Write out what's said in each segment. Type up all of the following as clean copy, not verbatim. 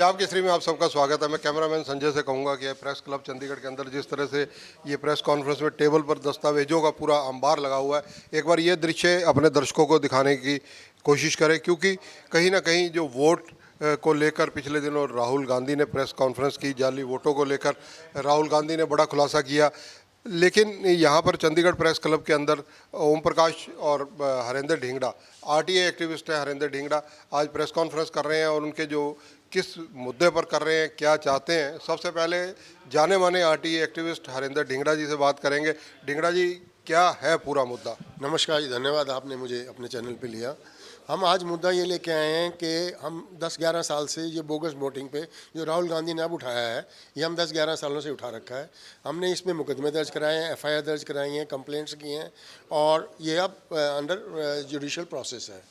पंजाब केसरी में आप सबका स्वागत है। मैं कैमरामैन संजय से कहूंगा कि प्रेस क्लब चंडीगढ़ के अंदर जिस तरह से ये प्रेस कॉन्फ्रेंस में टेबल पर दस्तावेजों का पूरा अंबार लगा हुआ है, एक बार ये दृश्य अपने दर्शकों को दिखाने की कोशिश करें, क्योंकि कहीं ना कहीं जो वोट को लेकर पिछले दिनों राहुल गांधी ने प्रेस कॉन्फ्रेंस की, जाली वोटों को लेकर राहुल गांधी ने बड़ा खुलासा किया। लेकिन यहाँ पर चंडीगढ़ प्रेस क्लब के अंदर ओम प्रकाश और हरेंद्र ढींगड़ा, आरटीए एक्टिविस्ट हैं हरेंद्र ढींगड़ा, आज प्रेस कॉन्फ्रेंस कर रहे हैं और उनके जो किस मुद्दे पर कर रहे हैं, क्या चाहते हैं, सबसे पहले जाने माने आरटीए एक्टिविस्ट हरेंद्र ढींगड़ा जी से बात करेंगे। ढींगड़ा जी, क्या है पूरा मुद्दा? नमस्कार जी, धन्यवाद आपने मुझे अपने चैनल पे लिया। हम आज मुद्दा ये लेके आए हैं कि हम 10-11 साल से ये बोगस वोटिंग पे जो राहुल गांधी ने अब उठाया है, ये हम 10-11 सालों से उठा रखा है। हमने इसमें मुकदमे दर्ज कराए हैं, एफआईआर दर्ज कराई हैं, कंप्लेंट्स की हैं और ये अब अंडर जुडिशल प्रोसेस है।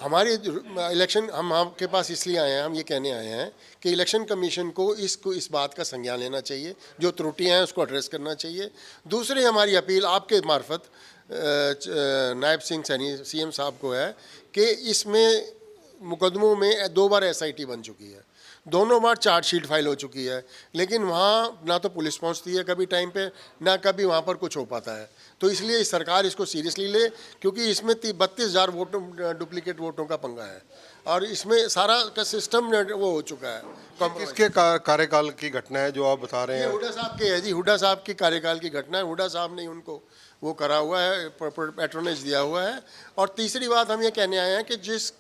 हमारी इलेक्शन हम आपके पास इसलिए आए हैं, हम ये कहने आए हैं कि इलेक्शन कमीशन को इस बात का संज्ञान लेना चाहिए, जो त्रुटियां हैं उसको एड्रेस करना चाहिए। दूसरी हमारी अपील आपके मार्फत नायब सिंह सैनी सीएम साहब को है कि इसमें मुकदमों में 2 बार एसआईटी बन चुकी है, दोनों बार चार्जशीट फाइल हो चुकी है, लेकिन वहाँ ना तो पुलिस पहुँचती है कभी टाइम पे, ना कभी वहाँ पर कुछ हो पाता है। तो इसलिए सरकार इसको सीरियसली ले, क्योंकि इसमें 32,000 वोटों डुप्लीकेट वोटों का पंगा है और इसमें सारा का सिस्टम वो हो चुका है। किसके कार्यकाल की घटना है जो आप बता रहे हैं? हुड्डा साहब के है जी, हुड्डा साहब के कार्यकाल की घटना है। हुड्डा साहब ने उनको वो करा हुआ है, पैट्रोनेज दिया हुआ है। और तीसरी बात हम ये कहने आए हैं कि जिस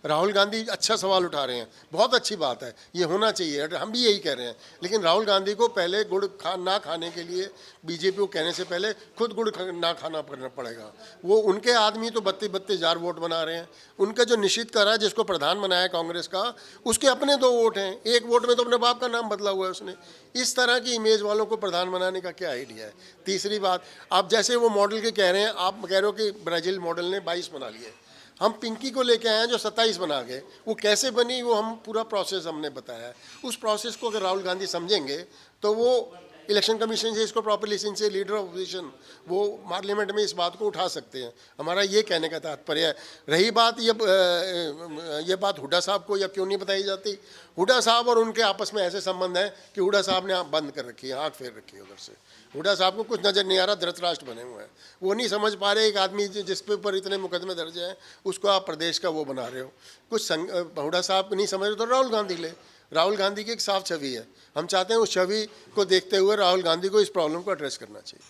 राहुल गांधी अच्छा सवाल उठा रहे हैं, बहुत अच्छी बात है, ये होना चाहिए, हम भी यही कह रहे हैं। लेकिन राहुल गांधी को पहले गुड़ ना खाने के लिए बीजेपी को कहने से पहले खुद गुड़ ना खाना पड़ेगा। वो उनके आदमी तो 32,000 वोट बना रहे हैं, उनका जो निश्चित करा है जिसको प्रधान बनाया कांग्रेस का, उसके अपने 2 वोट हैं, एक वोट में तो अपने बाप का नाम बदला हुआ है उसने। इस तरह की इमेज वालों को प्रधान बनाने का क्या आइडिया है? तीसरी बात, आप जैसे वो मॉडल के कह रहे हैं, आप कह रहे हो कि ब्राज़ील मॉडल ने 22 बना लिए, हम पिंकी को लेके आए हैं जो 27 बना गए। वो कैसे बनी, वो हम पूरा प्रोसेस हमने बताया है। उस प्रोसेस को अगर राहुल गांधी समझेंगे तो वो इलेक्शन कमीशन से इसको properly, since leader of opposition, वो पार्लियामेंट में इस बात को उठा सकते हैं। हमारा ये कहने का तात्पर्य है। रही बात ये बात हुड्डा साहब को या क्यों नहीं बताई जाती, हुड्डा साहब और उनके आपस में ऐसे संबंध हैं कि हुड्डा साहब ने बंद कर रखी है, आँख फेर रखी है उधर से। हुड्डा साहब को कुछ नज़र नहीं आ रहा, धृतराष्ट्र बने हुए हैं। वो नहीं समझ पा रहे एक आदमी जिसके ऊपर इतने मुकदमे दर्ज हैं उसको आप प्रदेश का वो बना रहे हो। कुछ हुड्डा साहब नहीं समझ रहे तो राहुल गांधी ले। राहुल गांधी की एक साफ छवि है, हम चाहते हैं उस छवि को देखते हुए राहुल गांधी को इस प्रॉब्लम को एड्रेस करना चाहिए।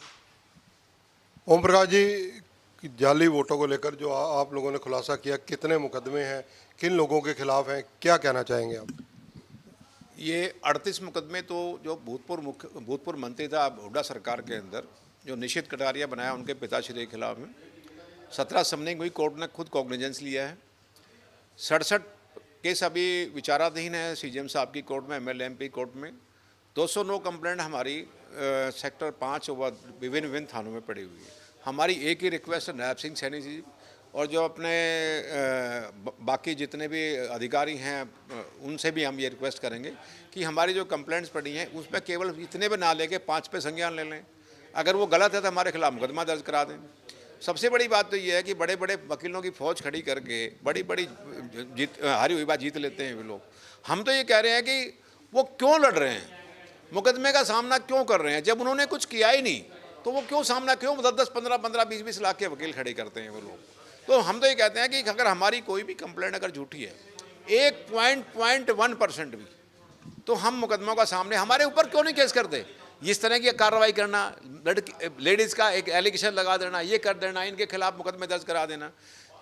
ओम प्रकाश जी, जाली वोटों को लेकर जो आप लोगों ने खुलासा किया, कितने मुकदमे हैं, किन लोगों के खिलाफ हैं, क्या कहना चाहेंगे आप? ये 38 मुकदमे तो जो भूतपूर्व मंत्री था हुड्डा सरकार के अंदर, जो निशित कटारिया बनाया उनके पिताश्री के खिलाफ में 17 समनिंग हुई, कोर्ट ने खुद कॉग्निजेंस लिया है। 67 केस अभी विचाराधीन है सीजेएम साहब की कोर्ट में, एमएलए एमपी कोर्ट में। 209 कंप्लेंट हमारी सेक्टर 5 और विभिन्न थानों में पड़ी हुई है। हमारी एक ही रिक्वेस्ट है नायब सिंह सैनी जी और जो अपने बाकी जितने भी अधिकारी हैं उनसे भी हम ये रिक्वेस्ट करेंगे कि हमारी जो कंप्लेंट्स पड़ी हैं उस पर केवल इतने पे ना लेके 5 पे संज्ञान ले लें। अगर वो गलत है तो हमारे खिलाफ मुकदमा दर्ज करा दें। सबसे बड़ी बात तो ये है कि बड़े बड़े वकीलों की फ़ौज खड़ी करके बड़ी बड़ी हारी हुई बात जीत लेते हैं वे लोग। हम तो ये कह रहे हैं कि वो क्यों लड़ रहे हैं, मुकदमे का सामना क्यों कर रहे हैं? जब उन्होंने कुछ किया ही नहीं तो वो क्यों सामना, क्यों 10-10, 15-15, 20-20 लाख के वकील खड़े करते हैं वो लोग? तो हम तो ये कहते हैं कि अगर हमारी कोई भी कंप्लेंट अगर झूठी है 1.1% भी, तो हम मुकदमों का सामने, हमारे ऊपर क्यों नहीं केस करते? इस तरह की कार्रवाई करना, लेडीज़ का एक एलिगेशन लगा देना, ये कर देना, इनके खिलाफ मुकदमे दर्ज करा देना,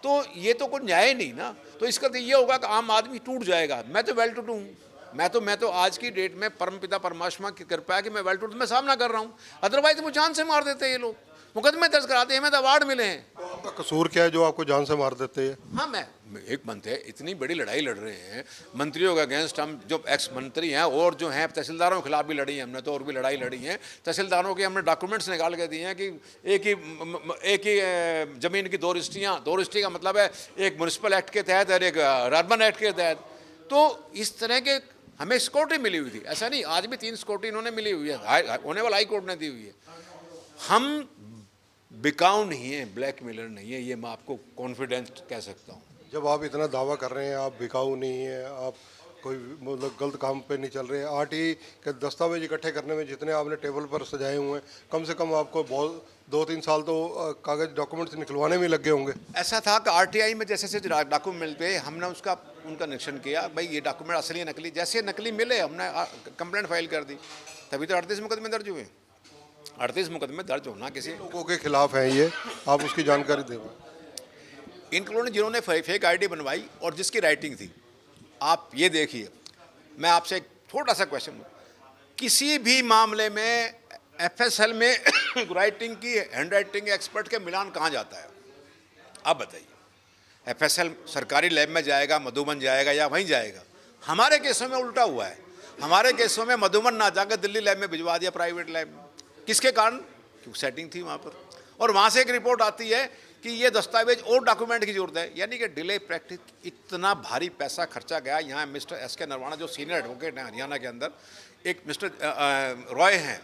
तो ये तो कोई न्याय नहीं ना। तो इसका तो ये होगा कि आम आदमी टूट जाएगा। मैं तो वेल टू डू हूँ, मैं तो आज की डेट में परमपिता परमात्मा की कृपा है कि मैं वेल टू डू में सामना कर रहा हूँ। अदरवाइज वो जान से मार देते हैं ये लोग, मुकदमे दर्ज कराते हैं, हमें तो अवार्ड मिले हैं। तो आपका कसूर क्या है जो आपको जान से मार देते हैं? हाँ, मैं एक मंत्री है, इतनी बड़ी लड़ाई लड़ रहे हैं मंत्रियों के अगेंस्ट, हम जो एक्स मंत्री हैं और जो हैं तहसीलदारों के खिलाफ भी लड़ी है हमने, तो और भी लड़ाई लड़ी है। तहसीलदारों के हमने डॉक्यूमेंट्स निकाल के दिए हैं कि एक ही ज़मीन की 2 रजिस्ट्रियाँ, 2 रजिस्ट्री का मतलब है एक म्यूनसिपल एक्ट के तहत और एक अर्बन एक्ट के तहत। तो इस तरह के हमें सिक्योरिटी मिली हुई थी, ऐसा नहीं, आज भी 3 सिक्योरिटी इन्होंने मिली हुई है, होने वाला हाई कोर्ट ने दी हुई है। हम बिकाऊ नहीं है, ब्लैकमेलर नहीं है, ये मैं आपको कॉन्फिडेंस कह सकता हूँ। जब आप इतना दावा कर रहे हैं आप बिकाऊ नहीं है, आप कोई मतलब गलत काम पे नहीं चल रहे हैं। आरटीआई के दस्तावेज इकट्ठे करने में जितने आपने टेबल पर सजाए हुए हैं, कम से कम आपको बहुत 2-3 साल तो कागज डॉक्यूमेंट्स निकलवाने में लग गए होंगे। ऐसा था कि आरटीआई में जैसे डॉक्यूमेंट मिलते हमने उनका निरीक्षण किया, भाई ये डॉक्यूमेंट असली है नकली, जैसे नकली मिले हमने कंप्लेंट फाइल कर दी, तभी तो 38 मुकदमे दर्ज हुए। 38 मुकदमे दर्ज होना किसी लोगों के खिलाफ हैं ये, आप उसकी जानकारी दें। इंक्लूडिंग जिन्होंने फेक आईडी बनवाई और जिसकी राइटिंग थी। आप ये देखिए, मैं आपसे एक छोटा सा क्वेश्चन, किसी भी मामले में एफएसएल में राइटिंग की हैंड राइटिंग एक्सपर्ट के मिलान कहाँ जाता है? आप बताइए। एफएसएल सरकारी लैब में जाएगा, मधुबन जाएगा या वहीं जाएगा? हमारे केसों में उल्टा हुआ है, हमारे केसों में मधुबन ना जाकर दिल्ली लैब में भिजवा दिया, प्राइवेट लैब में। किसके कारण? क्योंकि सेटिंग थी वहाँ पर, और वहाँ से एक रिपोर्ट आती है कि ये दस्तावेज और डॉक्यूमेंट की जरूरत है। यानी कि डिले प्रैक्टिस, इतना भारी पैसा खर्चा गया। यहाँ मिस्टर एस.के. नरवाना जो सीनियर एडवोकेट हैं हरियाणा के अंदर, एक मिस्टर रॉय हैं,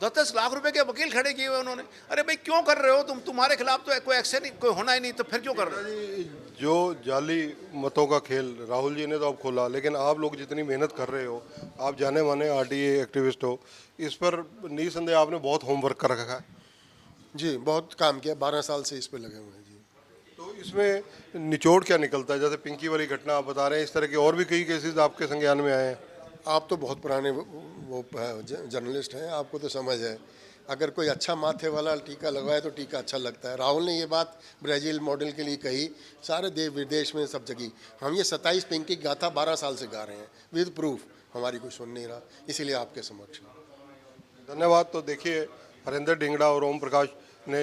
10-10 लाख रुपए के वकील खड़े किए हुए उन्होंने। अरे भाई क्यों कर रहे हो तुम? तुम्हारे खिलाफ तो कोई एक्शन नहीं, कोई होना ही नहीं, तो फिर क्यों कर रहे हो? जो जाली मतों का खेल राहुल जी ने तो अब खोला, लेकिन आप लोग जितनी मेहनत कर रहे हो, आप जाने माने आरटीआई एक्टिविस्ट हो, इस पर निसंदेह आपने बहुत होमवर्क कर रखा है। जी, बहुत काम किया, 12 साल से इस पे लगे हुए हैं जी। तो इसमें निचोड़ क्या निकलता है? जैसे पिंकी वाली घटना आप बता रहे हैं, इस तरह के और भी कई केसेस आपके संज्ञान में आए हैं। आप तो बहुत पुराने वो जर्नलिस्ट हैं, आपको तो समझ है। अगर कोई अच्छा माथे वाला टीका लगवाए तो टीका अच्छा लगता है। राहुल ने ये बात ब्राज़ील मॉडल के लिए कही, सारे देश विदेश में सब जगह। हम ये 27 पिंकी गाथा 12 साल से गा रहे हैं विद प्रूफ, हमारी कोई सुन नहीं रहा, इसीलिए आपके समक्ष। धन्यवाद। तो देखिए, हरिंदर ढिंगड़ा और ओम प्रकाश ने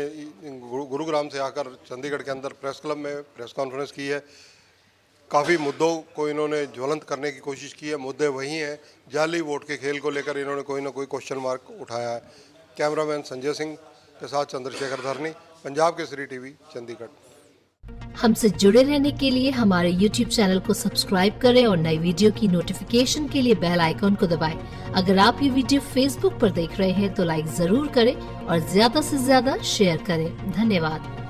गुरुग्राम से आकर चंडीगढ़ के अंदर प्रेस क्लब में प्रेस कॉन्फ्रेंस की है। काफ़ी मुद्दों को इन्होंने ज्वलंत करने की कोशिश की है। मुद्दे वही हैं, जाली वोट के खेल को लेकर इन्होंने कोई ना कोई क्वेश्चन मार्क उठाया है। कैमरामैन संजय सिंह के साथ चंद्रशेखर धरनी, पंजाब केसरी टीवी, चंडीगढ़। हमसे जुड़े रहने के लिए हमारे YouTube चैनल को सब्सक्राइब करें और नई वीडियो की नोटिफिकेशन के लिए बेल आइकॉन को दबाएं। अगर आप ये वीडियो Facebook पर देख रहे हैं तो लाइक जरूर करें और ज्यादा से ज्यादा शेयर करें। धन्यवाद।